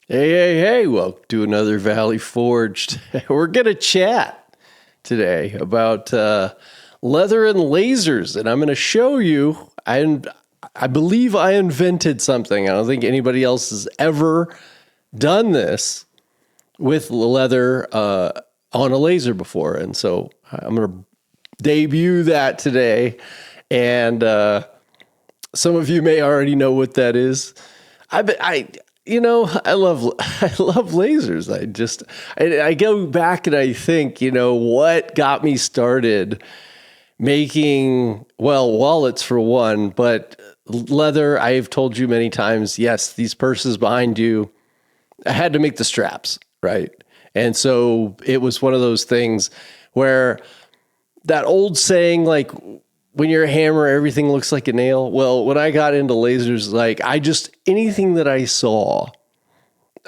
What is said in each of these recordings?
Hey, welcome to another Valley Forged. We're going to chat today about leather and lasers, and I'm going to show you. I believe I invented something. I don't think anybody else has ever done this with leather on a laser before, and so I'm going to debut that today. And some of you may already know what that is. I love I love lasers. I go back and I think, what got me started making, wallets for one, but leather. I've told you many times, yes, these purses behind you, I had to make the straps, right? And so it was one of those things where that old saying, like, when you're a hammer, everything looks like a nail. Well, when I got into lasers, anything that I saw,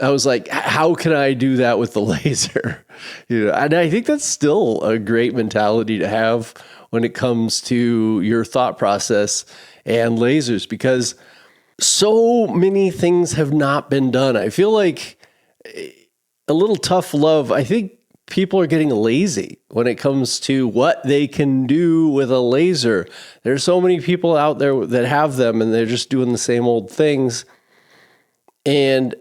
I was like, how can I do that with the laser? And I think that's still a great mentality to have when it comes to your thought process and lasers, because so many things have not been done. I feel like a little tough love. I think people are getting lazy when it comes to what they can do with a laser. There's so many people out there that have them and they're just doing the same old things. And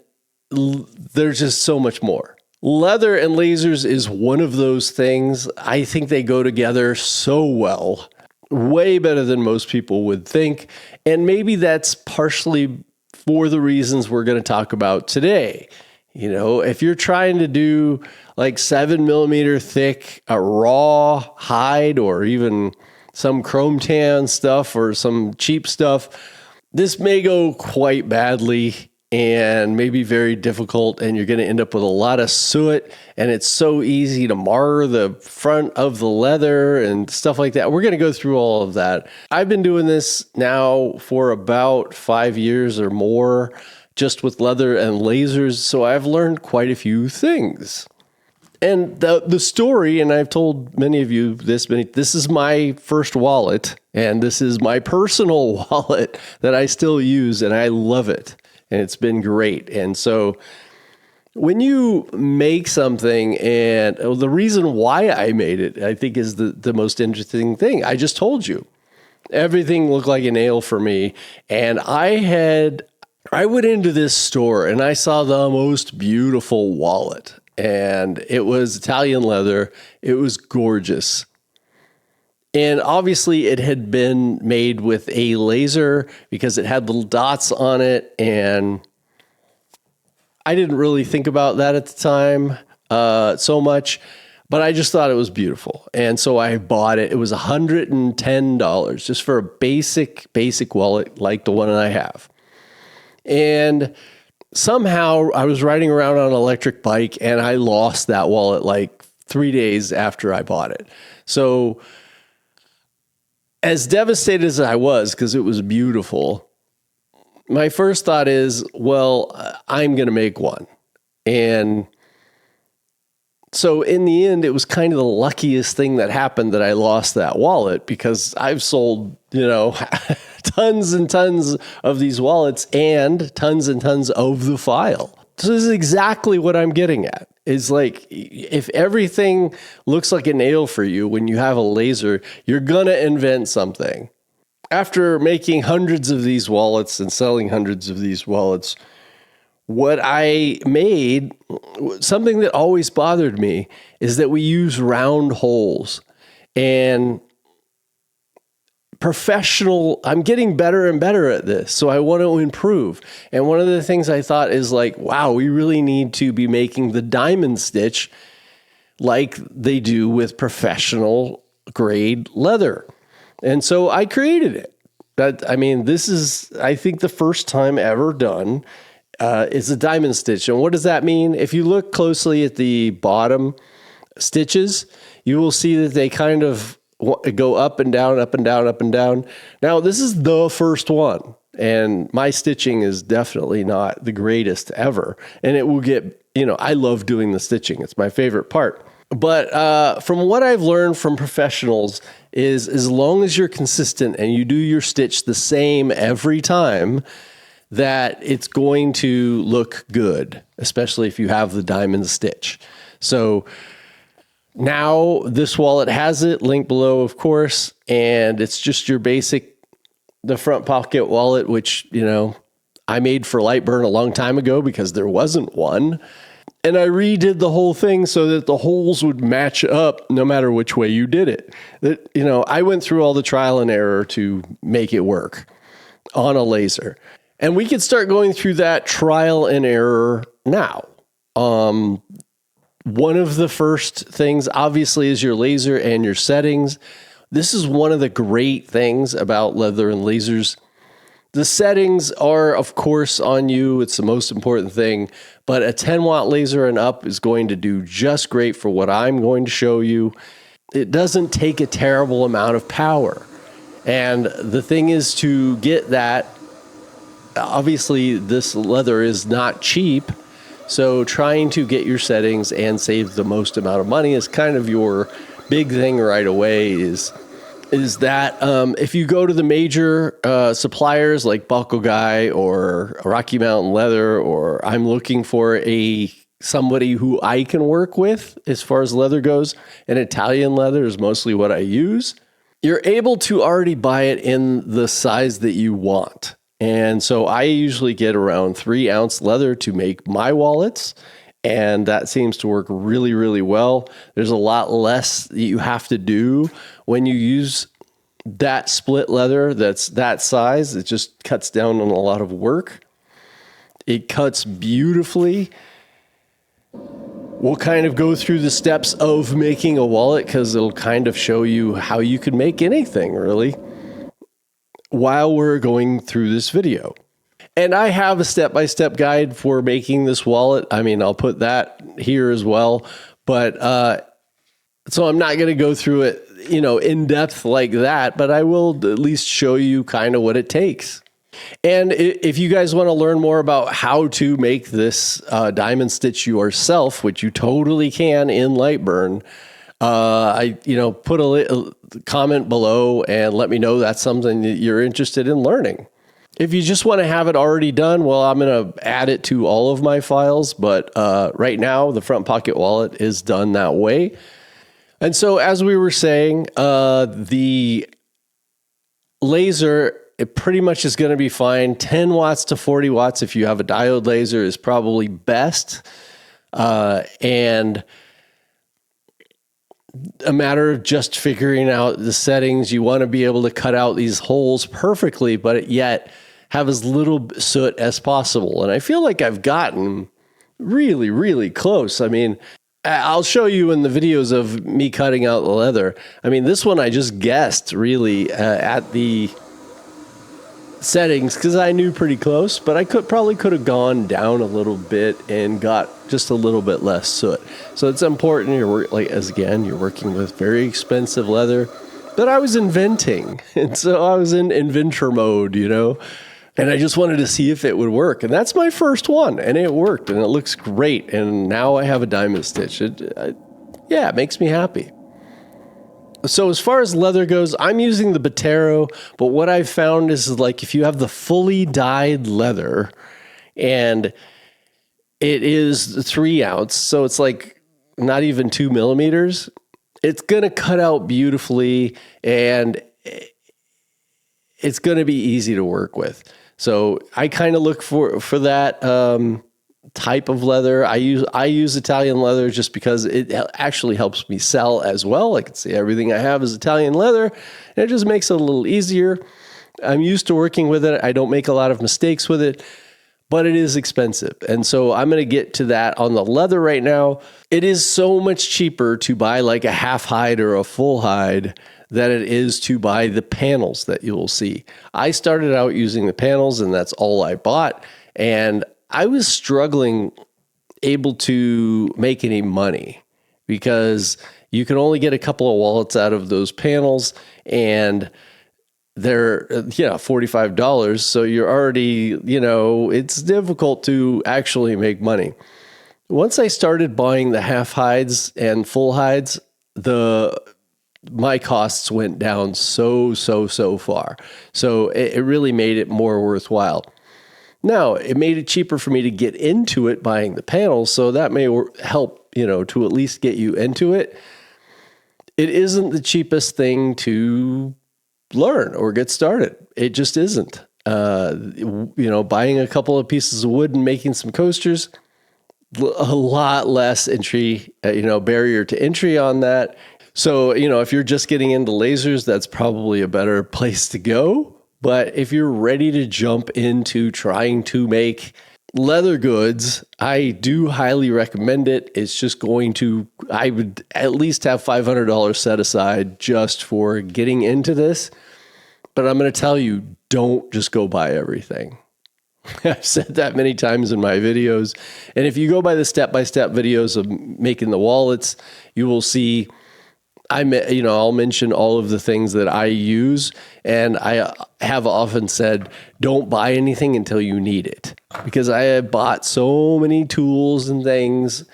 there's just so much more. Leather and lasers is one of those things. I think they go together so well, way better than most people would think. And maybe that's partially for the reasons we're going to talk about today. If you're trying to do like 7 millimeter thick, a raw hide, or even some chrome tan stuff or some cheap stuff, this may go quite badly and may be very difficult, and you're going to end up with a lot of soot, and it's so easy to mar the front of the leather and stuff like that. We're going to go through all of that. I've been doing this now for about 5 years or more, just with leather and lasers, so I've learned quite a few things. And the story, and I've told many of you this is my first wallet, and this is my personal wallet that I still use, and I love it, and it's been great. And so when you make something, and the reason why I made it, I think, is the most interesting thing. I just told you, everything looked like a nail for me, and I went into this store and I saw the most beautiful wallet, and it was Italian leather. It was gorgeous. And obviously it had been made with a laser because it had little dots on it. And I didn't really think about that at the time so much, but I just thought it was beautiful. And so I bought it. It was $110 just for a basic wallet like the one I have. And somehow I was riding around on an electric bike and I lost that wallet like 3 days after I bought it. So as devastated as I was, because it was beautiful, my first thought is, I'm going to make one. And so in the end, it was kind of the luckiest thing that happened that I lost that wallet, because I've sold, tons and tons of these wallets and tons of the file. So this is exactly what I'm getting at. Is like, if everything looks like a nail for you when you have a laser, you're going to invent something. After making hundreds of these wallets and selling hundreds of these wallets, what I made, something that always bothered me, is that we use round holes. And I'm getting better and better at this, so I want to improve. And one of the things I thought is like, wow, we really need to be making the diamond stitch like they do with professional grade leather. And so I created it. This is, I think, the first time ever done is a diamond stitch. And what does that mean? If you look closely at the bottom stitches, you will see that they kind of go up and down, up and down, up and down. Now, this is the first one, and my stitching is definitely not the greatest ever. And it will get, I love doing the stitching. It's my favorite part. But from what I've learned from professionals is, as long as you're consistent and you do your stitch the same every time, that it's going to look good, especially if you have the diamond stitch. So now this wallet has it, link below, of course, and it's just your basic, the front pocket wallet, which, I made for Lightburn a long time ago because there wasn't one. And I redid the whole thing so that the holes would match up no matter which way you did it. I went through all the trial and error to make it work on a laser. And we could start going through that trial and error now. One of the first things, obviously, is your laser and your settings. This is one of the great things about leather and lasers. The settings are, of course, on you. It's the most important thing. But a 10-watt laser and up is going to do just great for what I'm going to show you. It doesn't take a terrible amount of power. And the thing is to get that. Obviously, this leather is not cheap. So trying to get your settings and save the most amount of money is kind of your big thing right away is that if you go to the major suppliers like Buckle Guy or Rocky Mountain Leather, or I'm looking for somebody who I can work with as far as leather goes, and Italian leather is mostly what I use, you're able to already buy it in the size that you want. And so I usually get around 3-ounce leather to make my wallets, and that seems to work really, really well. There's a lot less that you have to do when you use that split leather that's that size. It just cuts down on a lot of work. It cuts beautifully. We'll kind of go through the steps of making a wallet because it'll kind of show you how you can make anything, really, while we're going through this video. And I have a step-by-step guide for making this wallet. I mean, I'll put that here as well. But so I'm not going to go through it, in depth like that, but I will at least show you kind of what it takes. And if you guys want to learn more about how to make this diamond stitch yourself, which you totally can in Lightburn, put a comment below and let me know that's something that you're interested in learning. If you just want to have it already done, well, I'm going to add it to all of my files. But right now, the front pocket wallet is done that way. And so as we were saying, the laser, it pretty much is going to be fine. 10 watts to 40 watts if you have a diode laser is probably best. And a matter of just figuring out the settings. You want to be able to cut out these holes perfectly, but yet have as little soot as possible. And I feel like I've gotten really, really close. I mean, I'll show you in the videos of me cutting out the leather. I mean, this one I just guessed really at the settings because I knew pretty close, but I probably could have gone down a little bit and got just a little bit less soot. So it's important. You're working with very expensive leather that I was inventing, and so I was in inventor mode, and I just wanted to see if it would work. And that's my first one, and it worked, and it looks great. And now I have a diamond stitch. It makes me happy. So as far as leather goes, I'm using the Botero, but what I've found is like if you have the fully dyed leather and it is 3-ounce, so it's like not even 2 millimeters, it's going to cut out beautifully and it's going to be easy to work with. So I kind of look for that type of leather. I use Italian leather just because it actually helps me sell as well. I can say everything I have is Italian leather, and it just makes it a little easier. I'm used to working with it. I don't make a lot of mistakes with it, but it is expensive. And so I'm going to get to that on the leather right now. It is so much cheaper to buy like a half hide or a full hide than it is to buy the panels that you'll see. I started out using the panels, and that's all I bought. And I was struggling able to make any money because you can only get a couple of wallets out of those panels, and they're $45. So you're already, it's difficult to actually make money. Once I started buying the half hides and full hides, my costs went down so far. So it really made it more worthwhile. Now, it made it cheaper for me to get into it buying the panels, so that may help, to at least get you into it. It isn't the cheapest thing to learn or get started. It just isn't. Buying a couple of pieces of wood and making some coasters, a lot less entry, barrier to entry on that. So, if you're just getting into lasers, that's probably a better place to go. But if you're ready to jump into trying to make leather goods, I do highly recommend it. It's just I would at least have $500 set aside just for getting into this. But I'm going to tell you, don't just go buy everything. I've said that many times in my videos. And if you go by the step-by-step videos of making the wallets, you will see I'll mention all of the things that I use, and I have often said, don't buy anything until you need it, because I have bought so many tools and things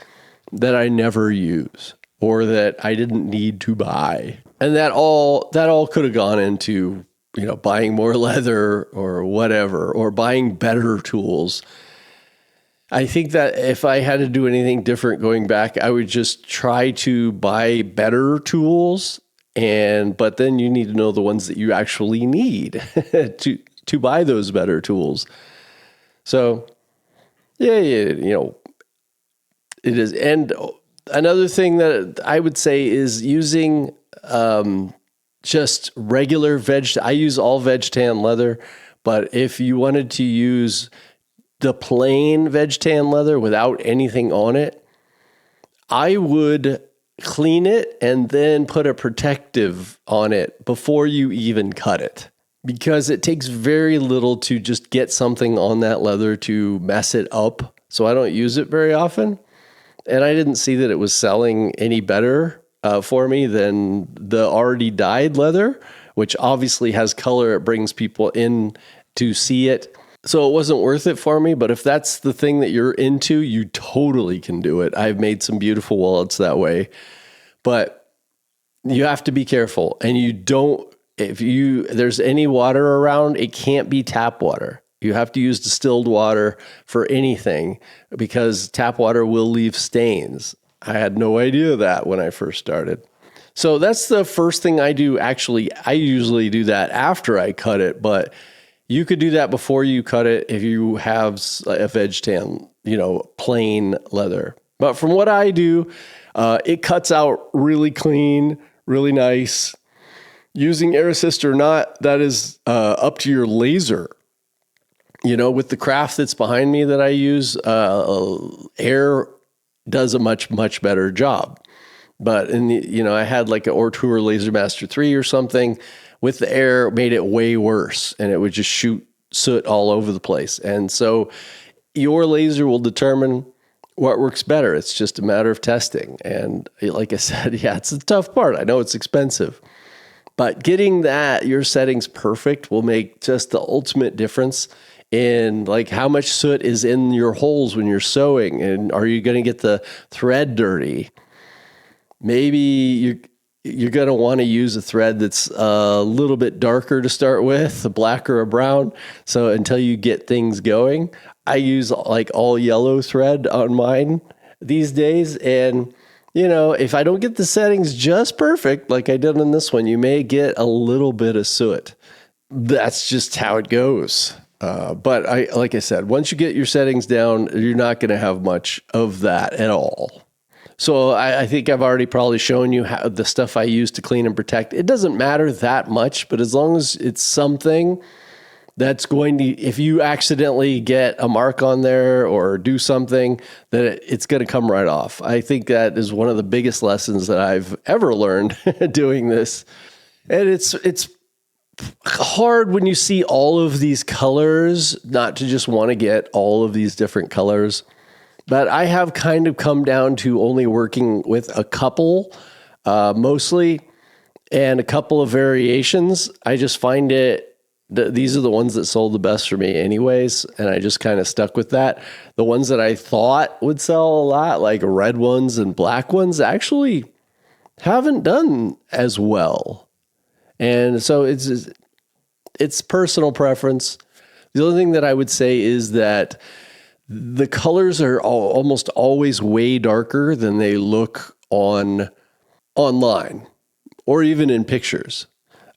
that I never use or that I didn't need to buy. And that all could have gone into, buying more leather or whatever, or buying better tools. I think that if I had to do anything different going back, I would just try to buy better tools. But then you need to know the ones that you actually need to buy those better tools. So, it is. And another thing that I would say is using just regular I use all veg tan leather, but if you wanted to use the plain veg tan leather without anything on it, I would clean it and then put a protective on it before you even cut it, because it takes very little to just get something on that leather to mess it up. So I don't use it very often. And I didn't see that it was selling any better for me than the already dyed leather, which obviously has color. It brings people in to see it. So it wasn't worth it for me, but if that's the thing that you're into, you totally can do it. I've made some beautiful wallets that way, but you have to be careful. And if there's any water around, it can't be tap water. You have to use distilled water for anything, because tap water will leave stains. I had no idea that when I first started. So that's the first thing I do. Actually, I usually do that after I cut it, but you could do that before you cut it if you have a veg tan, plain leather. But from what I do, it cuts out really clean, really nice. Using air assist or not, that is up to your laser. With the craft that's behind me that I use, air does a much, much better job. But I had like an Ortour Laser Master 3 or something. With the air, made it way worse, and it would just shoot soot all over the place. And so your laser will determine what works better. It's just a matter of testing. And like I said, it's the tough part. I know it's expensive, but getting your settings perfect will make just the ultimate difference in like how much soot is in your holes when you're sewing, and are you going to get the thread dirty? Maybe you're going to want to use a thread that's a little bit darker to start with, a black or a brown. So until you get things going, I use like all yellow thread on mine these days. And, if I don't get the settings just perfect, like I did on this one, you may get a little bit of soot. That's just how it goes. But like I said, once you get your settings down, you're not going to have much of that at all. So I think I've already probably shown you how the stuff I use to clean and protect. It doesn't matter that much, but as long as it's something that's going to, if you accidentally get a mark on there or do something, that it's going to come right off. I think that is one of the biggest lessons that I've ever learned doing this. And it's hard when you see all of these colors, not to just want to get all of these different colors. But I have kind of come down to only working with a couple, mostly, and a couple of variations. I just find these are the ones that sold the best for me anyways, and I just kind of stuck with that. The ones that I thought would sell a lot, like red ones and black ones, actually haven't done as well. And so it's personal preference. The only thing that I would say is that the colors are almost always way darker than they look online or even in pictures.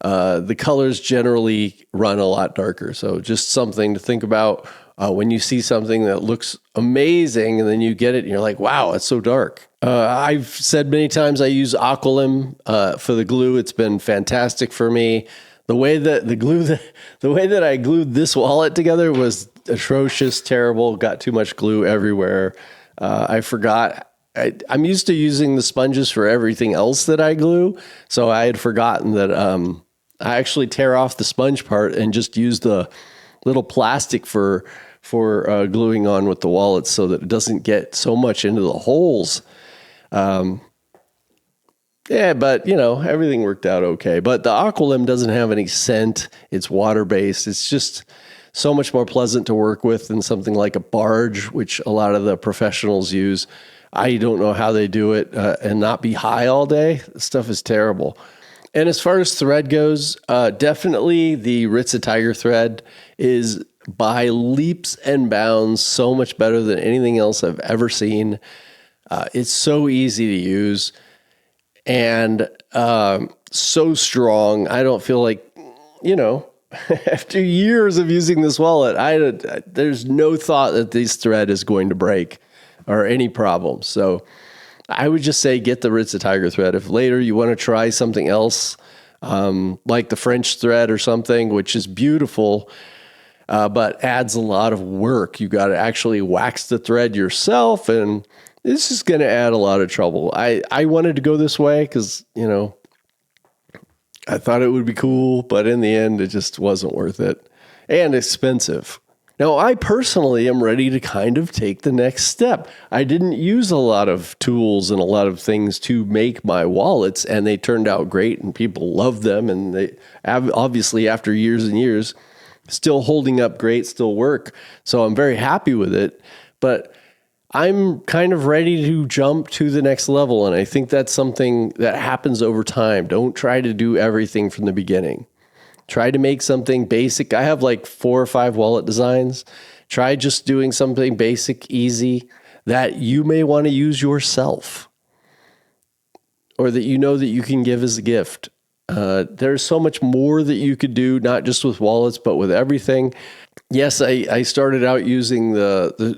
The colors generally run a lot darker. So just something to think about when you see something that looks amazing and then you get it and you're like, wow, it's so dark. I've said many times I use Acrylic for the glue. It's been fantastic for me. The way that the way that I glued this wallet together was atrocious, terrible, got too much glue everywhere. I forgot. I'm used to using the sponges for everything else that I glue. So I had forgotten that I actually tear off the sponge part and just use the little plastic for gluing on with the wallets so that it doesn't get so much into the holes. Yeah, but everything worked out okay. But the Aqualim doesn't have any scent. It's water-based. It's just so much more pleasant to work with than something like a barge, which a lot of the professionals use. I don't know how they do it and not be high all day. This stuff is terrible. And as far as thread goes, definitely the Ritza Tiger thread is by leaps and bounds so much better than anything else I've ever seen. It's so easy to use and so strong. I don't feel like, after years of using this wallet, there's no thought that this thread is going to break or any problems. So I would just say get the Ritza Tiger thread. If later you want to try something else, like the French thread or something, which is beautiful, but adds a lot of work. You got to actually wax the thread yourself, and this is going to add a lot of trouble. I wanted to go this way because, I thought it would be cool, but in the end, it just wasn't worth it and expensive. Now, I personally am ready to kind of take the next step. I didn't use a lot of tools and a lot of things to make my wallets, and they turned out great, and people love them. And they obviously, after years and years, still holding up great, still work. So I'm very happy with it. But I'm kind of ready to jump to the next level, and I think that's something that happens over time. Don't try to do everything from the beginning. Try to make something basic. I have like 4 or 5 wallet designs. Try just doing something basic, easy, that you may want to use yourself or that that you can give as a gift. There's so much more that you could do, not just with wallets, but with everything. Yes, I started out using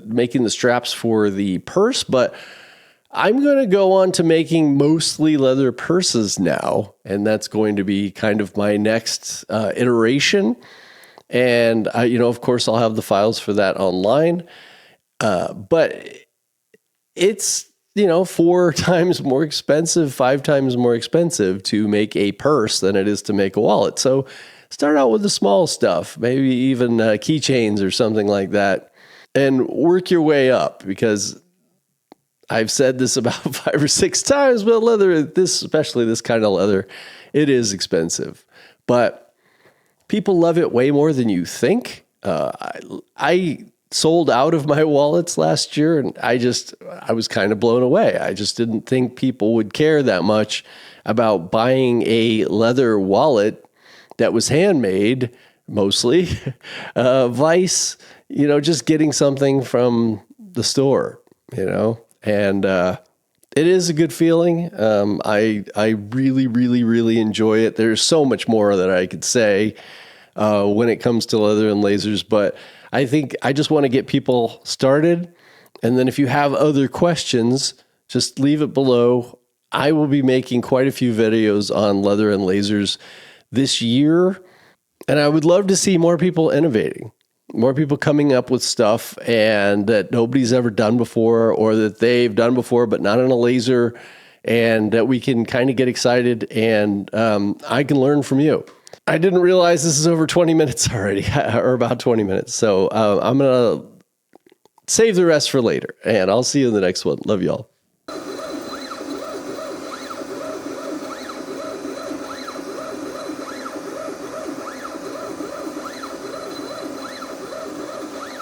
making the straps for the purse, but I'm going to go on to making mostly leather purses now, and that's going to be kind of my next iteration. And of course, I'll have the files for that online. But it's 4 times more expensive, 5 times more expensive to make a purse than it is to make a wallet. So start out with the small stuff, maybe even keychains or something like that, and work your way up, because I've said this about 5 or 6 times, but leather, especially this kind of leather, it is expensive. But people love it way more than you think. I sold out of my wallets last year, and I was kind of blown away. I just didn't think people would care that much about buying a leather wallet that was handmade, mostly, vice, just getting something from the store, and it is a good feeling. I really, really, really enjoy it. There's so much more that I could say when it comes to leather and lasers, but I think I just want to get people started. And then if you have other questions, just leave it below. I will be making quite a few videos on leather and lasers this year, and I would love to see more people innovating, more people coming up with stuff and that nobody's ever done before, or that they've done before but not on a laser, and that we can kind of get excited, and I can learn from you. I didn't realize this is over 20 minutes already, or about 20 minutes. So I'm going to save the rest for later, and I'll see you in the next one. Love y'all.